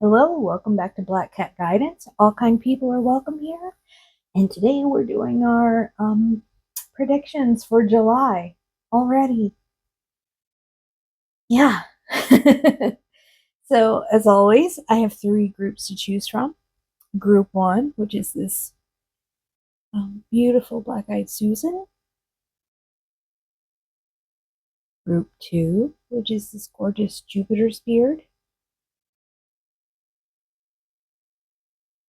Hello, welcome back to Black Cat Guidance. All kind people are welcome here. And today we're doing our predictions for July already. Yeah. So, as always, I have three groups to choose from. Group one, which is this beautiful black-eyed Susan. Group two, which is this gorgeous Jupiter's beard.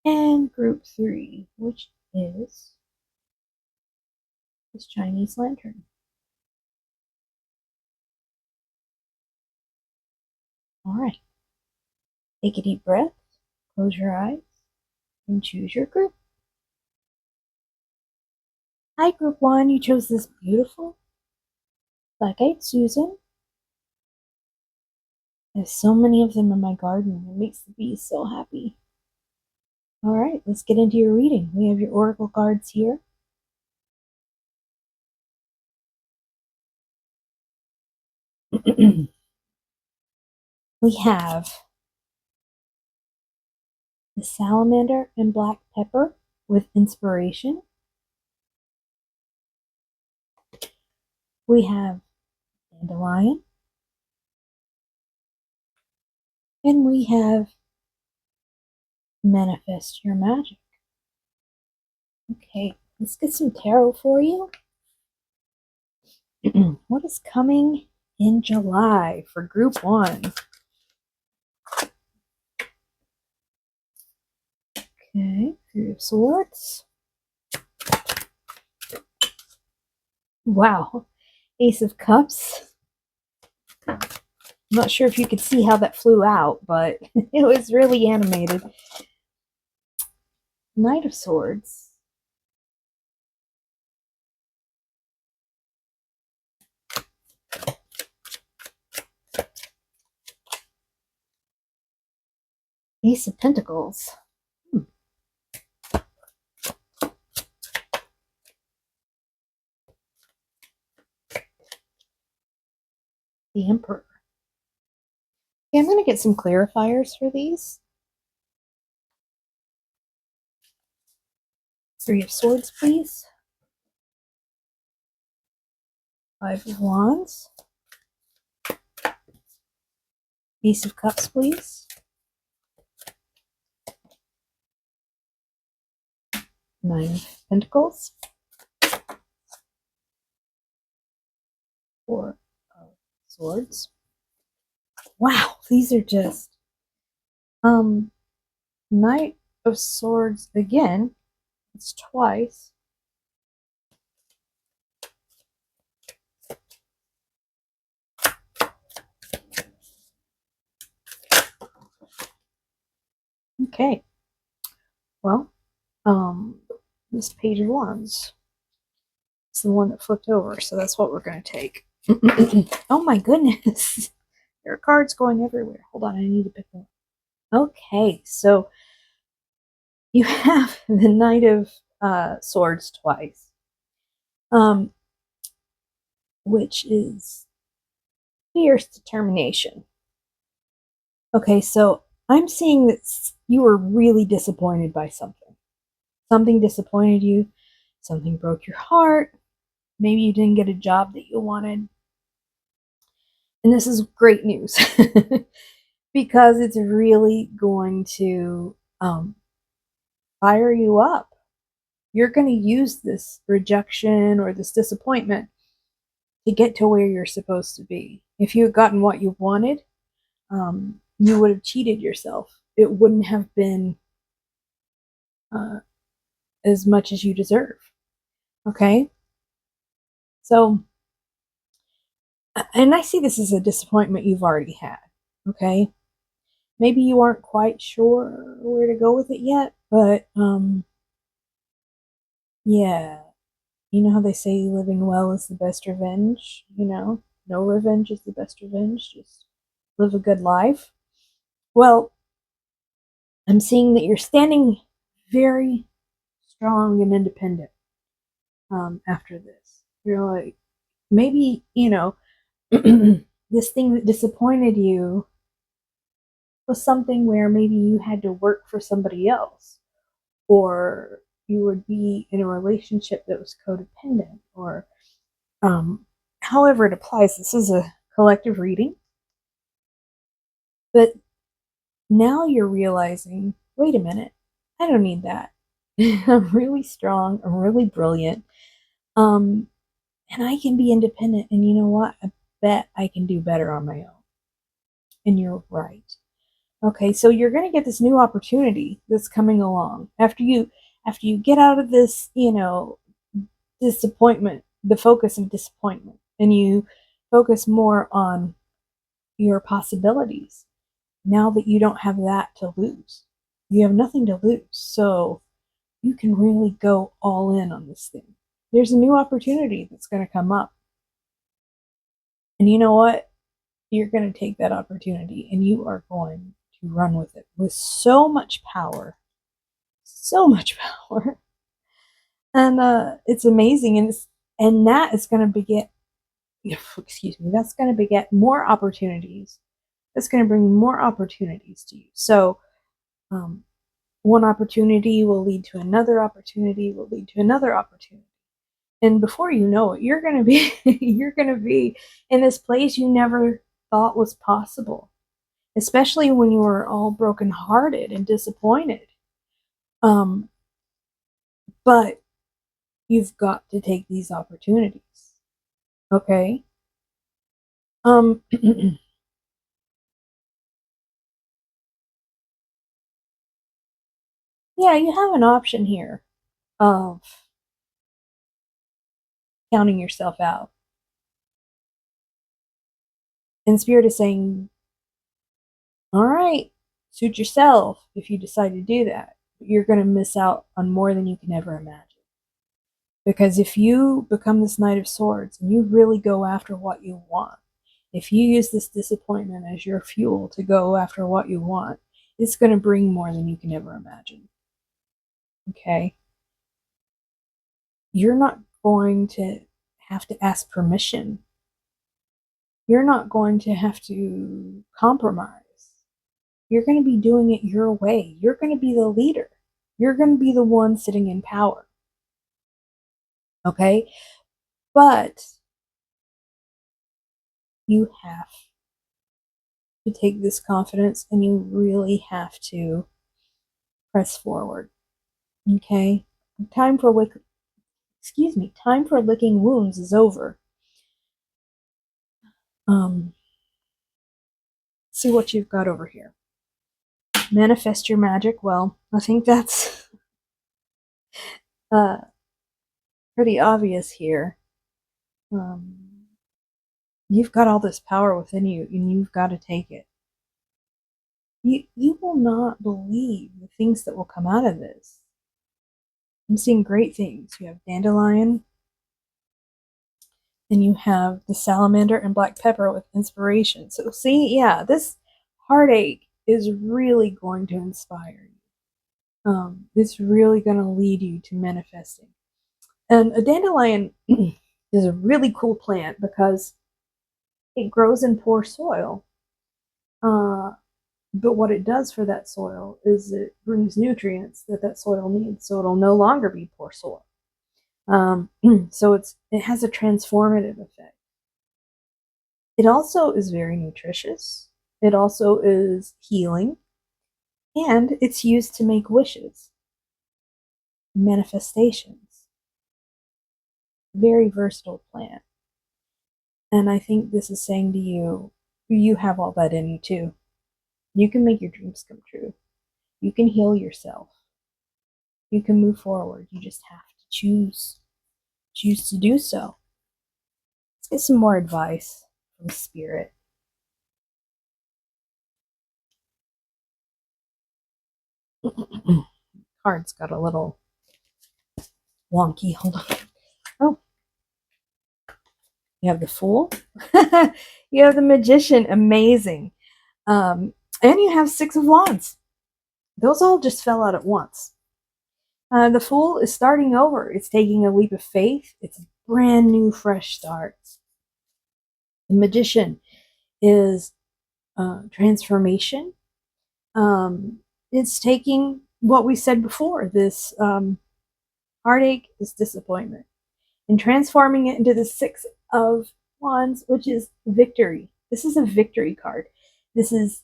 And group three, which is this Chinese lantern. All right. Take a deep breath, close your eyes, and choose your group. Hi, group one. You chose this beautiful black-eyed Susan. There's so many of them in my garden. It makes the bees so happy. All right, let's get into your reading. We have your oracle cards here. We have the salamander and black pepper with inspiration. We have dandelion. And we have manifest your magic. Okay, let's get some tarot for you. What is coming in July for group one? Okay, Three of Swords. Wow, Ace of Cups. I'm not sure if you could see how that flew out, but it was really animated. Knight of Swords. Ace of Pentacles. The Emperor. Okay, I'm going to get some clarifiers for these. Three of Swords, please. Five of Wands. Ace of Cups, please. Nine of Pentacles. Four of Swords. Wow, these are just Knight of Swords again. It's twice. Okay. Well, this Page of Wands is the one that flipped over, so that's what we're going to take. Oh my goodness. There are cards going everywhere. Hold on, I need to pick one. Okay, so you have the Knight of Swords twice, which is fierce determination. Okay, so I'm seeing that you were really disappointed by something. Something disappointed you. Something broke your heart. Maybe you didn't get a job that you wanted. And this is great news because it's really going to fire you up. You're going to use this rejection or this disappointment to get to where you're supposed to be. If you had gotten what you wanted, you would have cheated yourself. It wouldn't have been as much as you deserve. Okay? So, and I see this as a disappointment you've already had. Okay? Maybe you aren't quite sure where to go with it yet, but yeah. You know how they say living well is the best revenge? You know, no revenge is the best revenge. Just live a good life. Well, I'm seeing that you're standing very strong and independent after this. You're like, maybe, you know, this thing that disappointed you was something where maybe you had to work for somebody else, or you would be in a relationship that was codependent, or however it applies. This is a collective reading. But now you're realizing, wait a minute, I don't need that. I'm really strong, I'm really brilliant, and I can be independent. And you know what? I bet I can do better on my own. And you're right. Okay, so you're going to get this new opportunity that's coming along after you get out of this, disappointment, the focus of disappointment, and you focus more on your possibilities. Now that you don't have that to lose, you have nothing to lose. So you can really go all in on this thing. There's a new opportunity that's going to come up. And you know what? You're going to take that opportunity and you are going to run with it with so much power. So much power. And it's amazing. And that is going to beget, excuse me, that's going to beget more opportunities. That's going to bring more opportunities to you. So, one opportunity will lead to another opportunity, will lead to another opportunity. And before you know it, you're going to be you're going to be in this place you never thought was possible, especially when you were all brokenhearted and disappointed. But you've got to take these opportunities. Okay? Yeah, you have an option here of counting yourself out. And Spirit is saying, all right, suit yourself if you decide to do that. But you're going to miss out on more than you can ever imagine. Because if you become this Knight of Swords and you really go after what you want, if you use this disappointment as your fuel to go after what you want, it's going to bring more than you can ever imagine. Okay? You're not going to have to ask permission. You're not going to have to compromise. You're going to be doing it your way. You're going to be the leader. You're going to be the one sitting in power. Okay? But you have to take this confidence and you really have to press forward. Okay? Time for licking wounds is over. See what you've got over here. Manifest your magic. Well, I think that's pretty obvious here. You've got all this power within you, and you've got to take it. You will not believe the things that will come out of this. I'm seeing great things. You have dandelion, and you have the salamander and black pepper with inspiration. So see, yeah, this heartache is really going to inspire you. It's really going to lead you to manifesting. And a dandelion is a really cool plant because it grows in poor soil. But what it does for that soil is it brings nutrients that soil needs, so it'll no longer be poor soil. So it has a transformative effect. It also is very nutritious. It also is healing, and it's used to make wishes, manifestations. Very versatile plant. And I think this is saying to you, you have all that in you too. You can make your dreams come true. You can heal yourself. You can move forward. You just have to choose to do so. Let's get some more advice from Spirit. Card's got a little wonky. Hold on. Oh, you have the Fool. You have the Magician. Amazing. And you have Six of Wands. Those all just fell out at once. The Fool is starting over. It's taking a leap of faith. It's a brand new, fresh start. The Magician is transformation. It's taking what we said before, this heartache, this disappointment, and transforming it into the Six of Wands, which is victory. This is a victory card. This is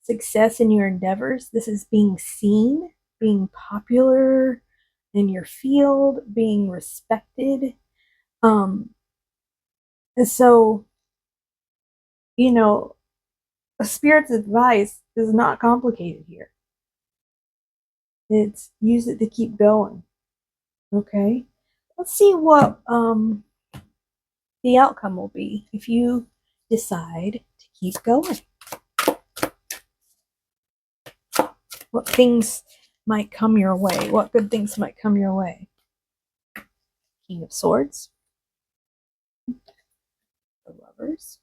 success in your endeavors. This is being seen, being popular in your field, being respected. And so, you know, a spirit's advice is not complicated here. It's use it to keep going. Okay? Let's see what the outcome will be if you decide to keep going. What things might come your way? What good things might come your way? King of Swords, the Lovers,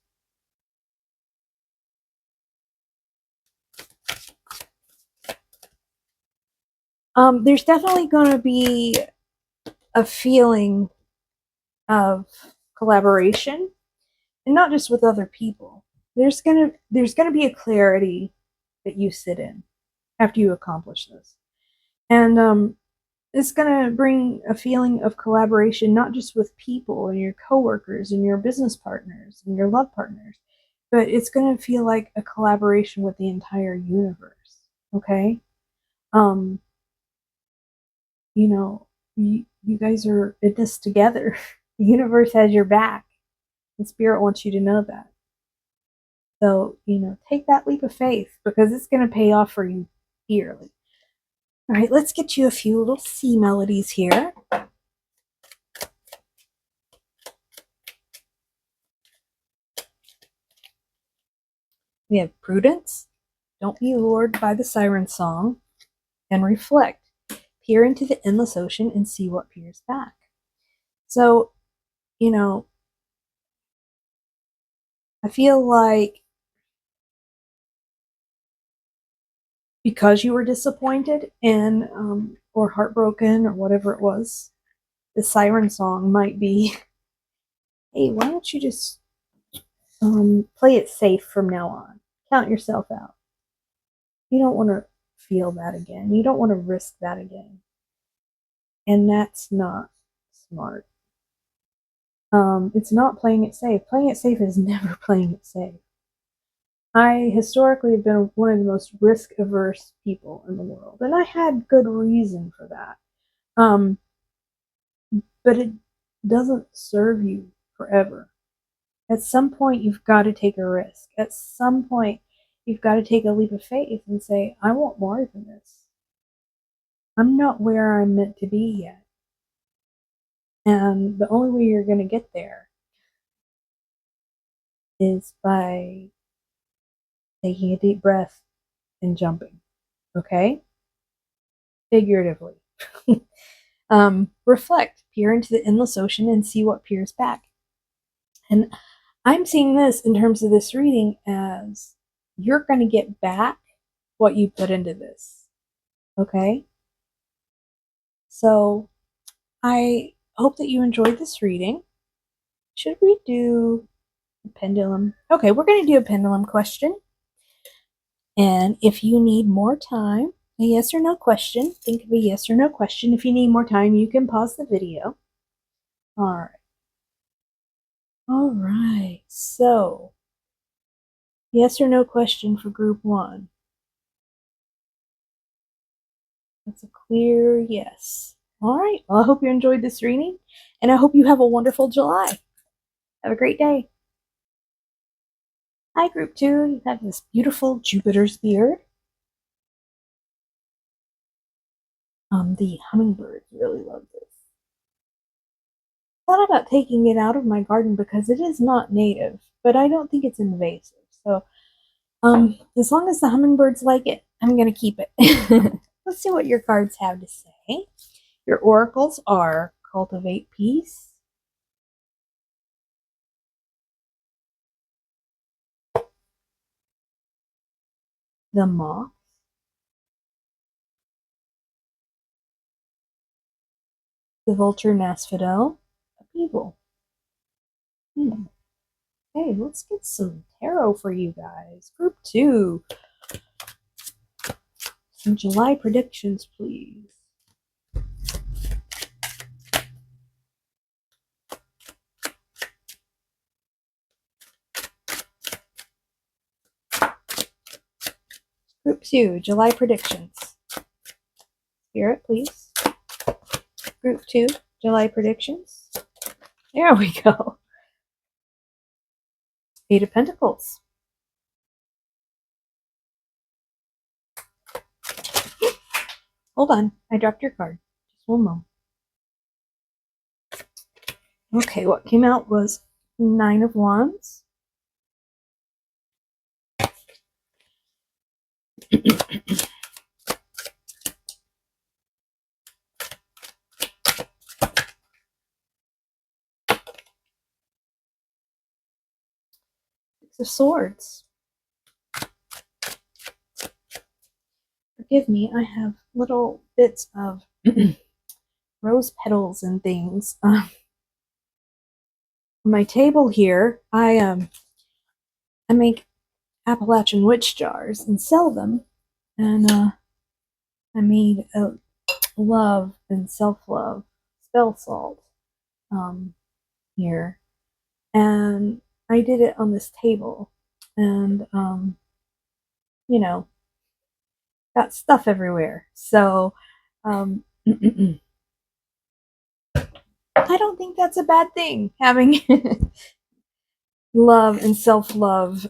there's definitely going to be a feeling of collaboration, and not just with other people. There's gonna be a clarity that you sit in after you accomplish this, and it's gonna bring a feeling of collaboration, not just with people and your coworkers and your business partners and your love partners, but it's gonna feel like a collaboration with the entire universe. Okay, um, you know, you guys are in this together. The universe has your back, and spirit wants you to know that. So, take that leap of faith because it's going to pay off for you dearly. All right, let's get you a few little sea melodies here. We have prudence. Don't be lured by the siren song, and reflect. Peer into the endless ocean and see what peers back. So, I feel like because you were disappointed and or heartbroken or whatever it was, the siren song might be, hey, why don't you just play it safe from now on? Count yourself out. You don't want to feel that again. You don't want to risk that again. And that's not smart. It's not playing it safe. Playing it safe is never playing it safe. I historically have been one of the most risk averse people in the world, and I had good reason for that. Um, but it doesn't serve you forever. At some point, you've got to take a risk. At some point, you've got to take a leap of faith and say, I want more than this. I'm not where I'm meant to be yet. And the only way you're going to get there is by taking a deep breath and jumping. Okay? Figuratively. Reflect, peer into the endless ocean and see what peers back. And I'm seeing this in terms of this reading as you're going to get back what you put into this. Okay? So I hope that you enjoyed this reading. Should we do a pendulum? Okay, we're going to do a pendulum question. And if you need more time, a yes or no question, think of a yes or no question. If you need more time, you can pause the video. All right. All right. So, yes or no question for group one. That's a clear yes. All right. Well, I hope you enjoyed this reading, and I hope you have a wonderful July. Have a great day. Hi, group two. You have this beautiful Jupiter's beard. The hummingbirds really love this. Thought about taking it out of my garden because it is not native, but I don't think it's invasive. So, as long as the hummingbirds like it, I'm gonna keep it. Let's see what your cards have to say. Your oracles are cultivate peace, the moth, the vulture Nasfidel, a beagle. Hey, let's get some tarot for you guys. Group two. Some July predictions, please. Group 2, July predictions. Spirit, please. Group 2, July predictions. There we go. 8 of Pentacles. Hold on, I dropped your card. Just one moment. Okay, what came out was 9 of Wands. Six of Swords. Forgive me, I have little bits of rose petals and things on my table here. I make Appalachian witch jars and sell them, and I made a love and self-love spell salt here, and I did it on this table, and you know, got stuff everywhere. So I don't think that's a bad thing, having love and self-love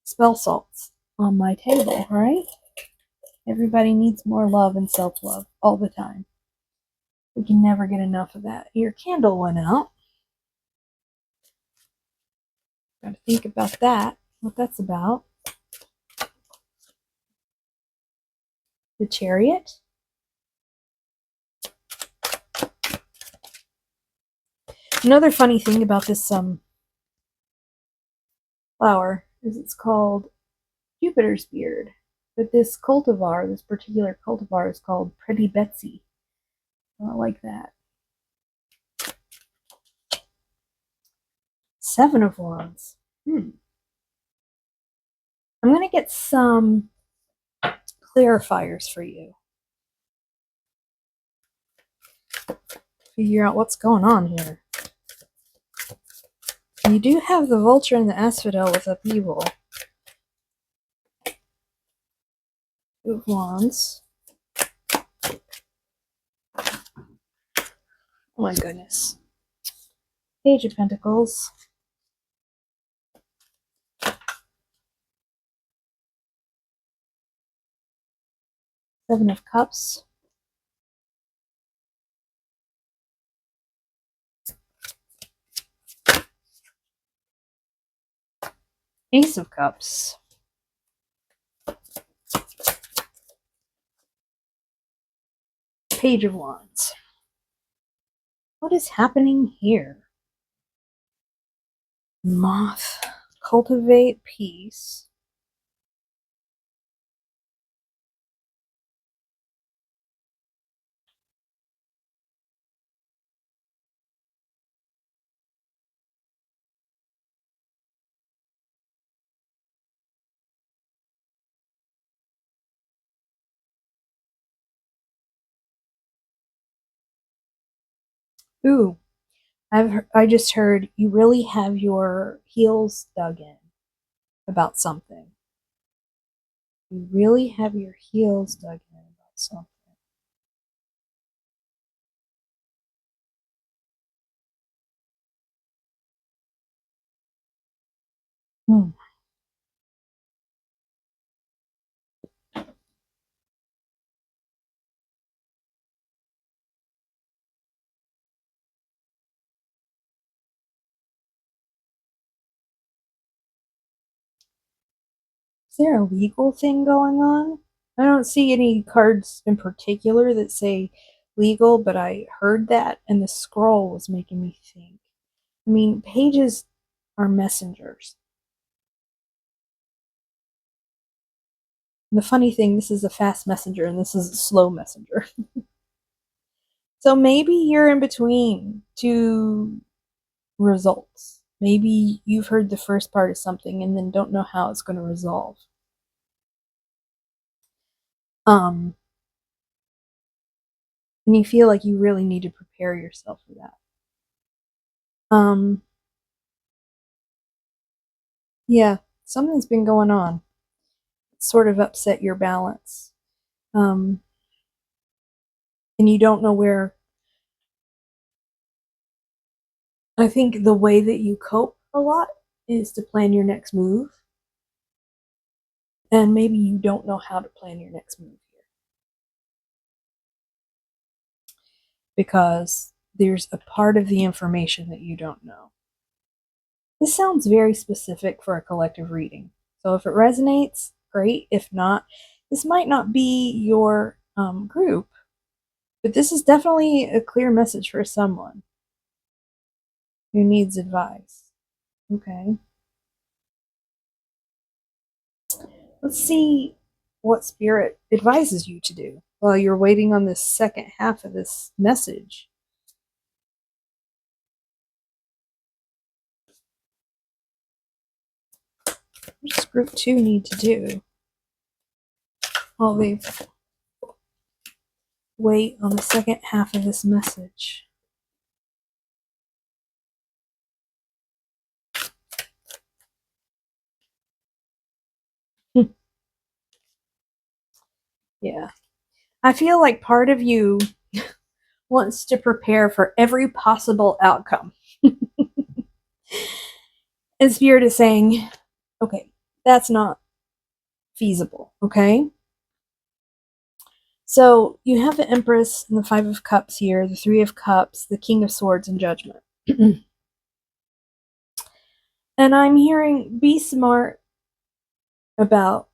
spell salts on my table, right? Everybody needs more love and self-love all the time. We can never get enough of that. Your candle went out. Got to think about that, what that's about. The Chariot. Another funny thing about this flower is it's called Jupiter's beard, but this cultivar, this particular cultivar, is called Pretty Betsy. I like that. 7 of Wands. I'm going to get some clarifiers for you. Figure out what's going on here. You do have the Vulture and the Asphodel with upheaval. 2 of Wands. Oh my goodness. Page of Pentacles. 7 of Cups. Ace of Cups. Page of Wands. What is happening here? Moth. Cultivate peace. Ooh, I just heard you really have your heels dug in about something. You really have your heels dug in about something. Is there a legal thing going on? I don't see any cards in particular that say legal, but I heard that, and the scroll was making me think. I mean, pages are messengers. And the funny thing, this is a fast messenger, and this is a slow messenger. So maybe you're in between two results. Maybe you've heard the first part of something and then don't know how it's going to resolve. And you feel like you really need to prepare yourself for that. Yeah, something's been going on. It's sort of upset your balance. And you don't know where. I think the way that you cope a lot is to plan your next move. And maybe you don't know how to plan your next move here. Because there's a part of the information that you don't know. This sounds very specific for a collective reading. So if it resonates, great. If not, this might not be your group, but this is definitely a clear message for someone who needs advice. Okay. Let's see what Spirit advises you to do while you're waiting on this second half of this message. What does Group 2 need to do while they wait on the second half of this message? Yeah. I feel like part of you wants to prepare for every possible outcome. And Spirit is saying, okay, that's not feasible, okay? So you have the Empress and the Five of Cups here, the Three of Cups, the King of Swords, and Judgment. And I'm hearing, be smart about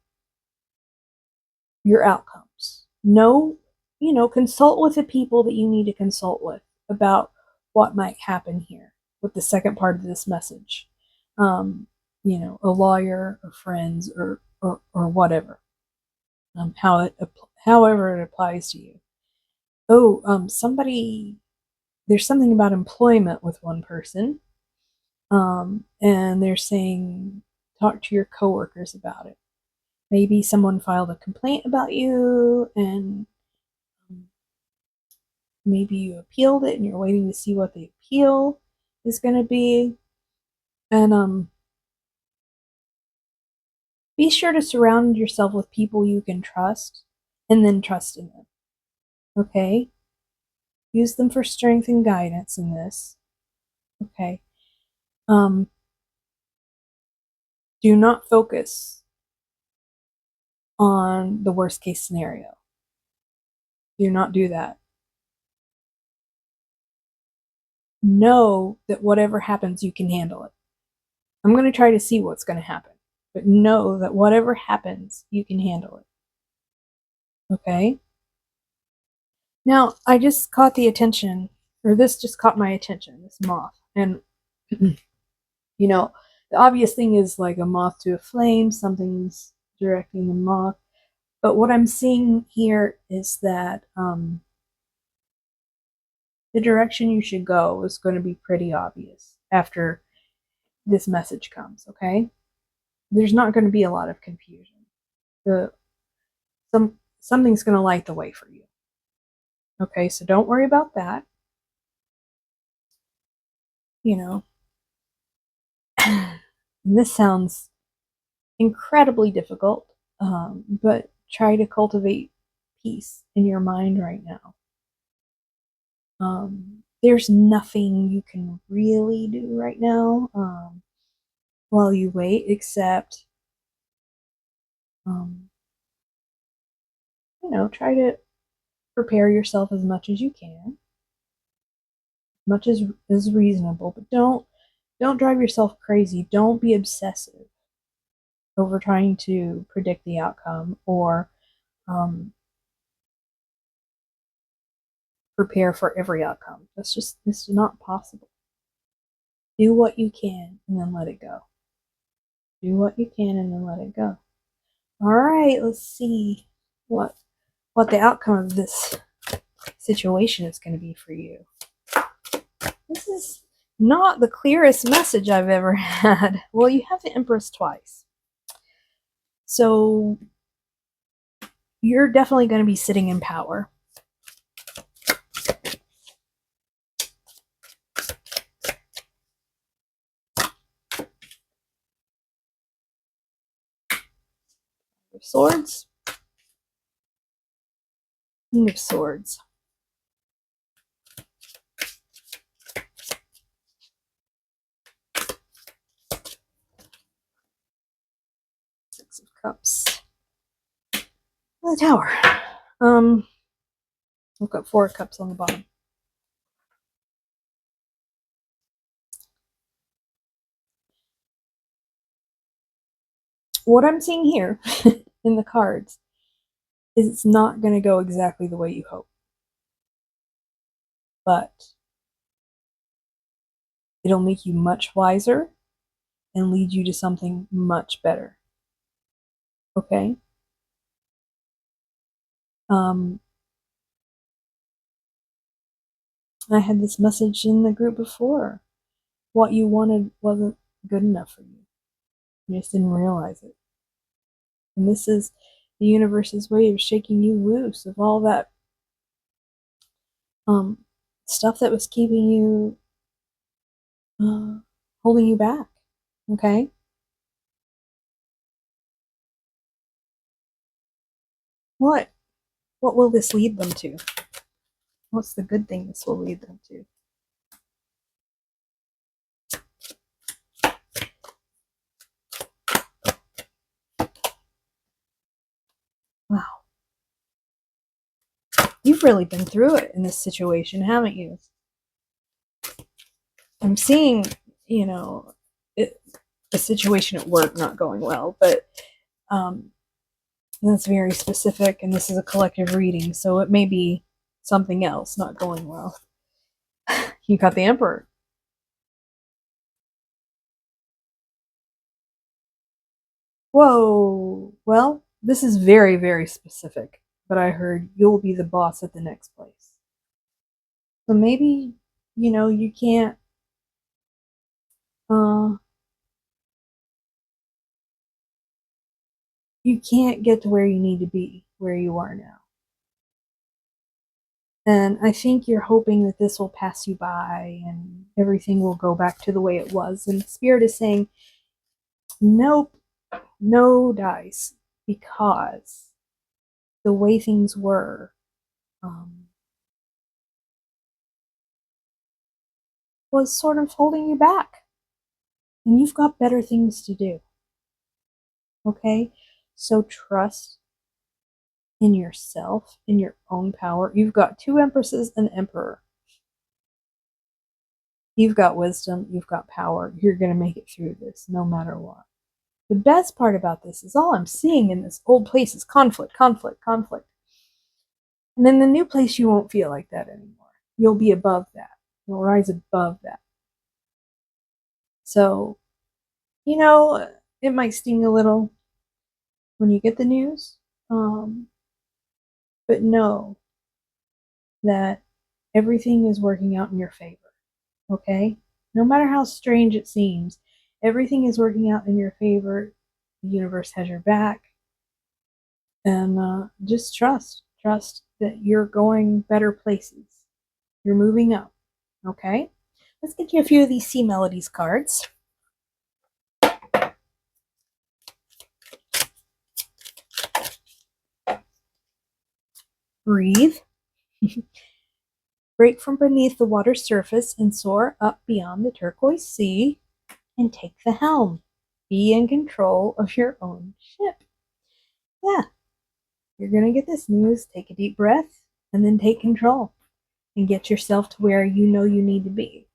your outcomes. Know, consult with the people that you need to consult with about what might happen here with the second part of this message. A lawyer or friends or whatever. However it applies to you. There's something about employment with one person. And they're saying, talk to your coworkers about it. Maybe someone filed a complaint about you and maybe you appealed it and you're waiting to see what the appeal is going to be. And be sure to surround yourself with people you can trust and then trust in them. Okay? Use them for strength and guidance in this. Okay? Do not focus on the worst case scenario. Do not do that. Know that whatever happens, you can handle it. I'm going to try to see what's going to happen, but know that whatever happens, you can handle it. Okay? Now, I just caught the attention, or this just caught my attention, this moth. And, the obvious thing is like a moth to a flame, something's directing the moth. But what I'm seeing here is that the direction you should go is going to be pretty obvious after this message comes, okay? There's not going to be a lot of confusion. Something's going to light the way for you. Okay, so don't worry about that. This sounds incredibly difficult, but try to cultivate peace in your mind right now. There's nothing you can really do right now while you wait, except, try to prepare yourself as much as you can, much as is reasonable, but don't drive yourself crazy. Don't be obsessive over trying to predict the outcome or prepare for every outcome. This is not possible. Do what you can and then let it go. Do what you can and then let it go. All right, let's see what the outcome of this situation is going to be for you. This is not the clearest message I've ever had. Well, you have the Empress twice. So you're definitely going to be sitting in power. Swords. King of Swords. Six of Cups. The Tower. We've got 4 cups on the bottom. What I'm seeing here in the cards is it's not going to go exactly the way you hope. But it'll make you much wiser and lead you to something much better. Okay? I had this message in the group before. What you wanted wasn't good enough for you. You just didn't realize it. And this is the universe's way of shaking you loose of all that stuff that was keeping you, holding you back. Okay? What will this lead them to? What's the good thing this will lead them to? Wow. You've really been through it in this situation, haven't you? I'm seeing, a situation at work not going well, but that's very specific, and this is a collective reading, so it may be something else not going well. You got the Emperor. Whoa. Well, this is very, very specific, but I heard you'll be the boss at the next place. So maybe, you can't, uh, you can't get to where you need to be, where you are now. And I think you're hoping that this will pass you by and everything will go back to the way it was. And Spirit is saying, nope, no dice, because the way things were was sort of holding you back. And you've got better things to do. Okay? So trust in yourself, in your own power. You've got 2 empresses and emperor. You've got wisdom, you've got power. You're going to make it through this no matter what. The best part about this is all I'm seeing in this old place is conflict, conflict, conflict. And in the new place, you won't feel like that anymore. You'll be above that. You'll rise above that. So, it might sting a little when you get the news, but know that everything is working out in your favor. Okay? No matter how strange it seems, everything is working out in your favor. The universe has your back. And just trust that you're going better places. You're moving up. Okay? Let's get you a few of these Sea Melodies cards. Breathe. Break from beneath the water's surface and soar up beyond the turquoise sea and take the helm. Be in control of your own ship. Yeah, you're going to get this news. Take a deep breath and then take control and get yourself to where you know you need to be.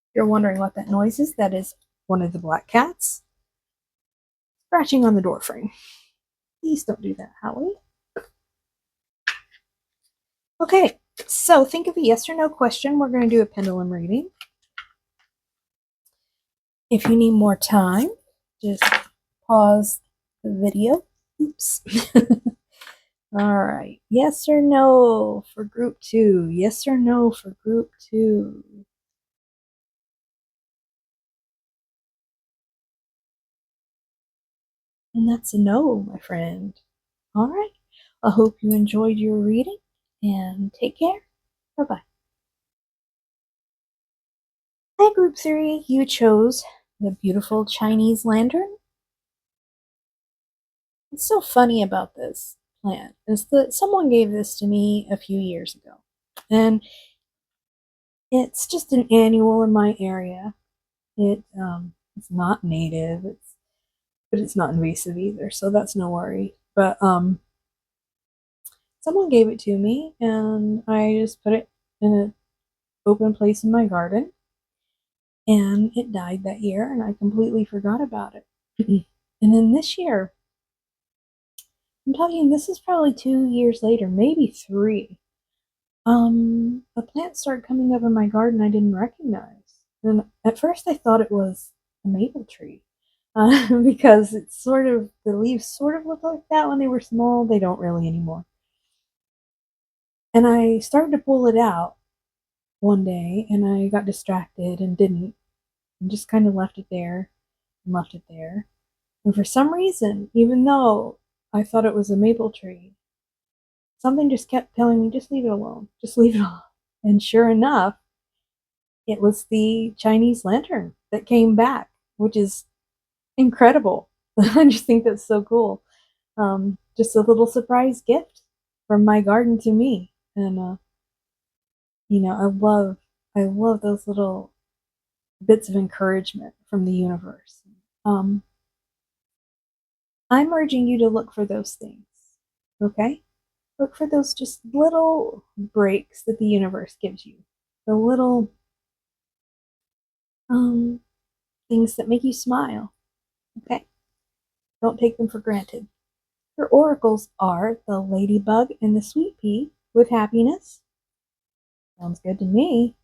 If you're wondering what that noise is, that is one of the black cats scratching on the door frame. Please don't do that, Howie. Okay, so think of a yes or no question. We're going to do a pendulum reading. If you need more time, just pause the video. Oops. All right. Yes or no for group 2? Yes or no for group 2? And that's a no, my friend. All right. I hope you enjoyed your reading, and take care. Bye-bye. Hi, Group 3. You chose the beautiful Chinese lantern. What's so funny about this plant is that someone gave this to me a few years ago. And it's just an annual in my area. It's not native, but it's not invasive either, so that's no worry. But someone gave it to me, and I just put it in an open place in my garden, and it died that year, and I completely forgot about it. And then this year, I'm talking, this is probably 2 years later, maybe 3. A plant started coming up in my garden I didn't recognize. And at first I thought it was a maple tree. Because it's sort of, the leaves sort of look like that when they were small. They don't really anymore. And I started to pull it out one day, and I got distracted and didn't, and just kind of left it there and left it there. And for some reason, even though I thought it was a maple tree, something just kept telling me, just leave it alone, just leave it alone. And sure enough, it was the Chinese lantern that came back, which is incredible. I just think that's so cool. Just a little surprise gift from my garden to me. And I love those little bits of encouragement from the universe. Um, I'm urging you to look for those things. Okay? Look for those just little breaks that the universe gives you. The little um things that make you smile. Okay? Don't take them for granted. Her oracles are the ladybug and the sweet pea with happiness. Sounds good to me.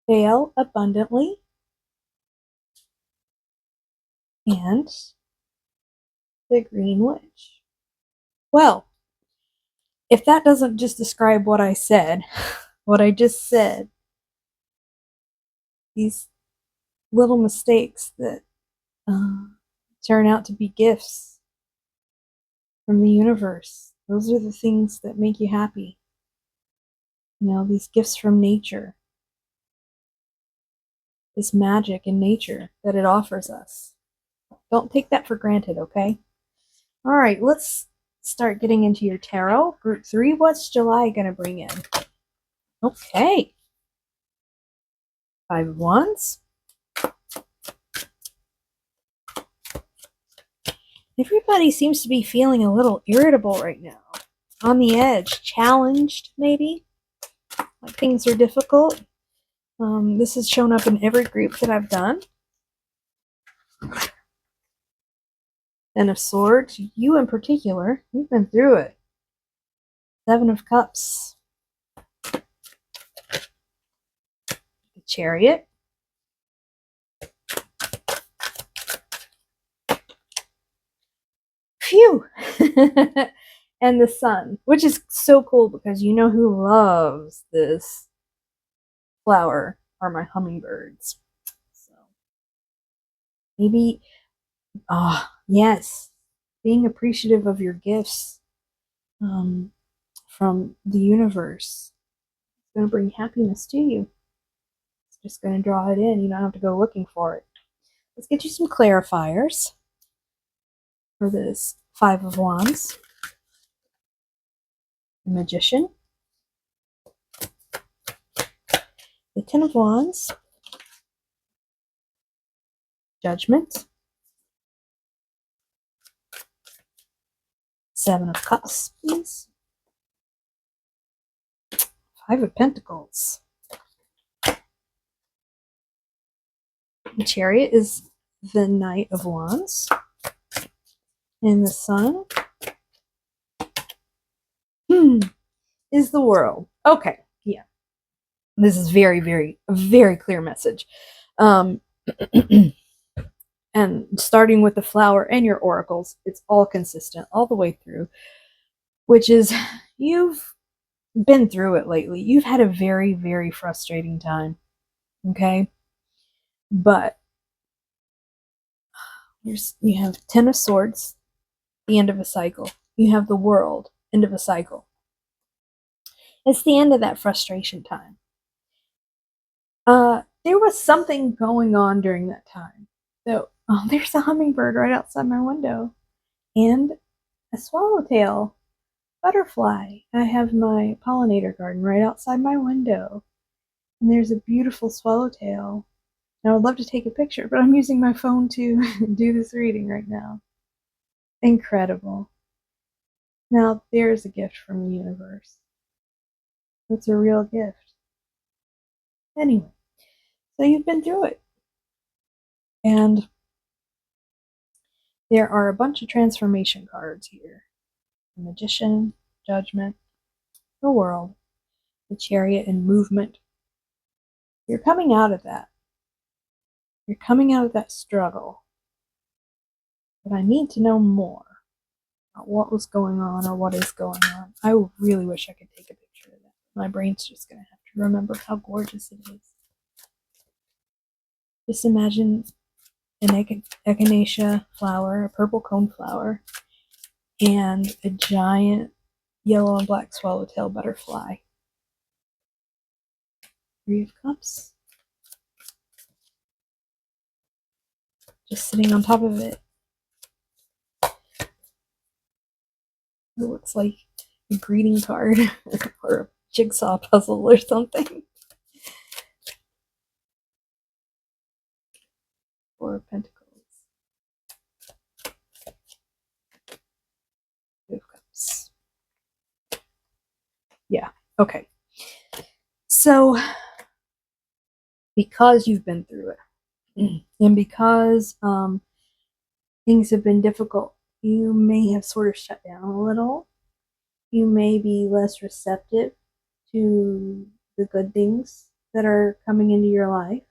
Fail abundantly. And the green witch. Well, if that doesn't just describe what I said, what I just said, these little mistakes that uh, turn out to be gifts from the universe, those are the things that make you happy. These gifts from nature, this magic in nature that it offers us. Don't take that for granted, okay? All right, let's start getting into your tarot. Group 3, what's July going to bring in? Okay. 5 of Wands. Everybody seems to be feeling a little irritable right now. On the edge, challenged maybe, like things are difficult. This has shown up in every group that I've done. Ten of Swords, you in particular, you've been through it. 7 of Cups. The Chariot. Phew! And the Sun, which is so cool because you know who loves this flower are my hummingbirds. So maybe, yes, being appreciative of your gifts from the universe is going to bring happiness to you. It's just going to draw it in. You don't have to go looking for it. Let's get you some clarifiers for this 5 of Wands. The Magician. The 10 of Wands. Judgment. 7 of Cups, please. 5 of Pentacles. The Chariot is the Knight of Wands. And the Sun is the World. Okay, yeah. This is very, very, very clear message. And starting with the flower and your oracles, it's all consistent all the way through, which is you've been through it lately. You've had a very, very frustrating time. Okay? But you have 10 of Swords, the end of a cycle. You have the world, end of a cycle. It's the end of that frustration time. There was something going on during that time. So, there's a hummingbird right outside my window, and a swallowtail butterfly. I have my pollinator garden right outside my window, and there's a beautiful swallowtail. And I would love to take a picture, but I'm using my phone to do this reading right now. Incredible. Now, there's a gift from the universe. It's a real gift. Anyway, so you've been through it. And there are a bunch of transformation cards here. The Magician, Judgment, the World, the Chariot, and Movement. You're coming out of that. You're coming out of that struggle. But I need to know more about what was going on or what is going on. I really wish I could take a picture of that. My brain's just going to have to remember how gorgeous it is. Just imagine an echinacea flower, a purple cone flower, and a giant yellow and black swallowtail butterfly. Three of Cups. Just sitting on top of it. It looks like a greeting card or a jigsaw puzzle or something. Four of Pentacles. Two of Cups. Yeah, okay. So, because you've been through it, and because things have been difficult, you may have sort of shut down a little. You may be less receptive to the good things that are coming into your life.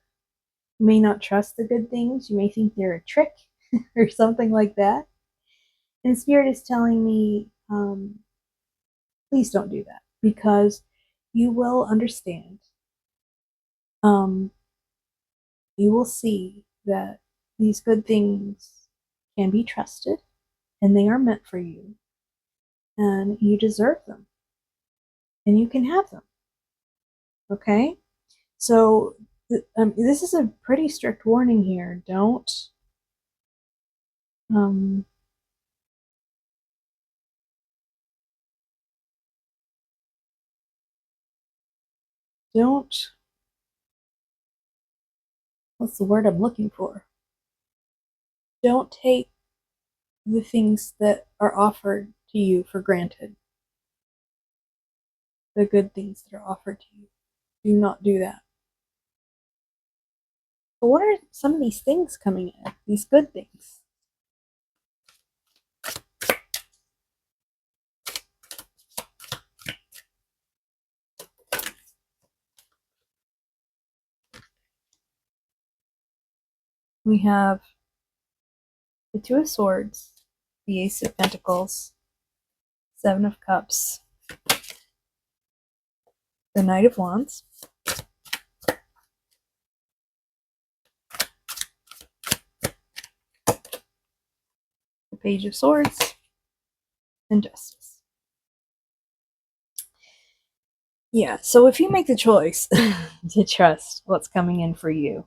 You may not trust the good things. You may think they're a trick or something like that. And Spirit is telling me, please don't do that, because you will understand. You will see that these good things can be trusted and they are meant for you, and you deserve them and you can have them. Okay? So this is a pretty strict warning here. Don't what's the word I'm looking for? Don't take the things that are offered to you for granted. The good things that are offered to you. Do not do that. But what are some of these things coming in? These good things? We have the Two of Swords, the Ace of Pentacles, Seven of Cups, the Knight of Wands, the Page of Swords, and Justice. Yeah, so if you make the choice to trust what's coming in for you,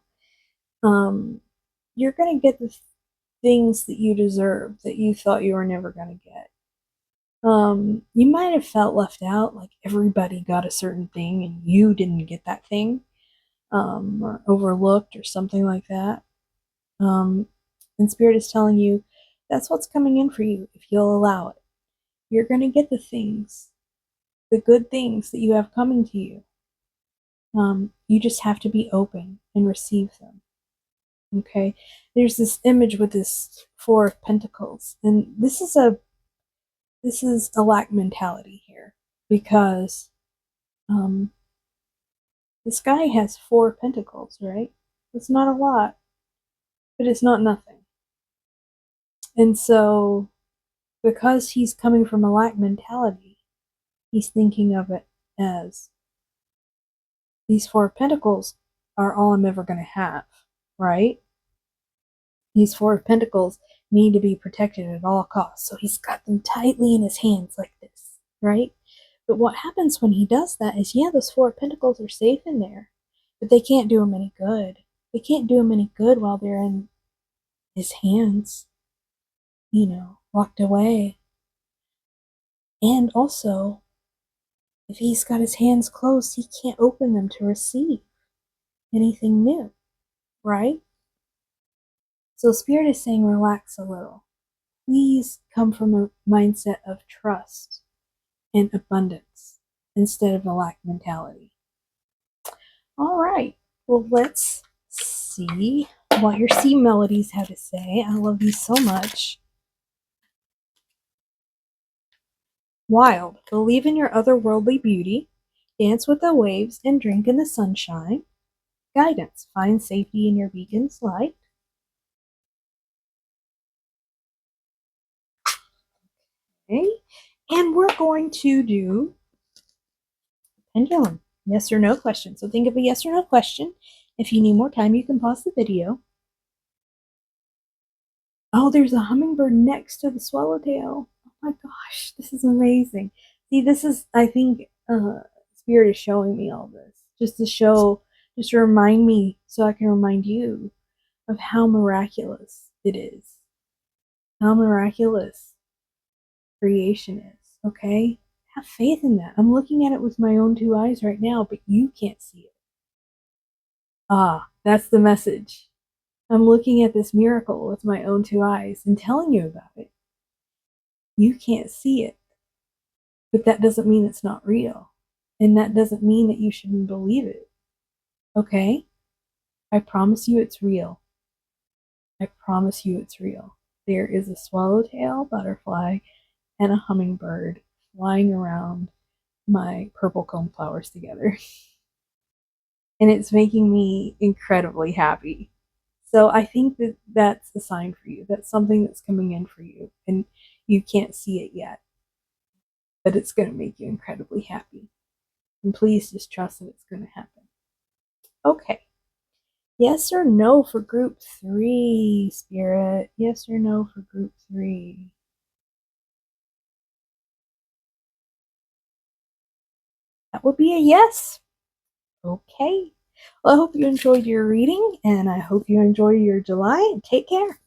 you're going to get the things that you deserve that you thought you were never going to get. You might have felt left out, like everybody got a certain thing and you didn't get that thing, or overlooked or something like that. And Spirit is telling you that's what's coming in for you if you'll allow it. You're going to get the things, the good things that you have coming to you. You just have to be open and receive them. Okay, there's this image with this Four of Pentacles, and this is a lack mentality here, because this guy has Four of Pentacles, right? It's not a lot, but it's not nothing. And so, because he's coming from a lack mentality, he's thinking of it as these Four of Pentacles are all I'm ever going to have, right? These Four of Pentacles need to be protected at all costs. So he's got them tightly in his hands like this, right? But what happens when he does that is, yeah, those Four of Pentacles are safe in there, but they can't do him any good. They can't do him any good while they're in his hands, locked away. And also, if he's got his hands closed, he can't open them to receive anything new, right? So Spirit is saying relax a little. Please come from a mindset of trust and abundance instead of a lack mentality. All right. Well, let's see what your sea melodies have to say. I love these so much. Wild. Believe in your otherworldly beauty. Dance with the waves and drink in the sunshine. Guidance. Find safety in your beacon's light. Okay. And we're going to do Pendulum. Yes or no question. So think of a yes or no question. If you need more time, you can pause the video. Oh, there's a hummingbird next to the swallowtail. Oh my gosh, this is amazing. See, this is, I think, Spirit is showing me all this. Just to remind me so I can remind you of how miraculous it is. How miraculous creation is, okay? Have faith in that. I'm looking at it with my own two eyes right now, but you can't see it. Ah, that's the message. I'm looking at this miracle with my own two eyes and telling you about it. You can't see it, but that doesn't mean it's not real. And that doesn't mean that you shouldn't believe it. Okay? I promise you it's real. I promise you it's real. There is a swallowtail butterfly and a hummingbird flying around my purple cone flowers together. And it's making me incredibly happy. So I think that that's a sign for you. That's something that's coming in for you. And you can't see it yet, but it's going to make you incredibly happy. And please just trust that it's going to happen. Okay. Yes or no for group 3, Spirit? Yes or no for group 3? That would be a yes. Okay. Well, I hope you enjoyed your reading, and I hope you enjoy your July. Take care.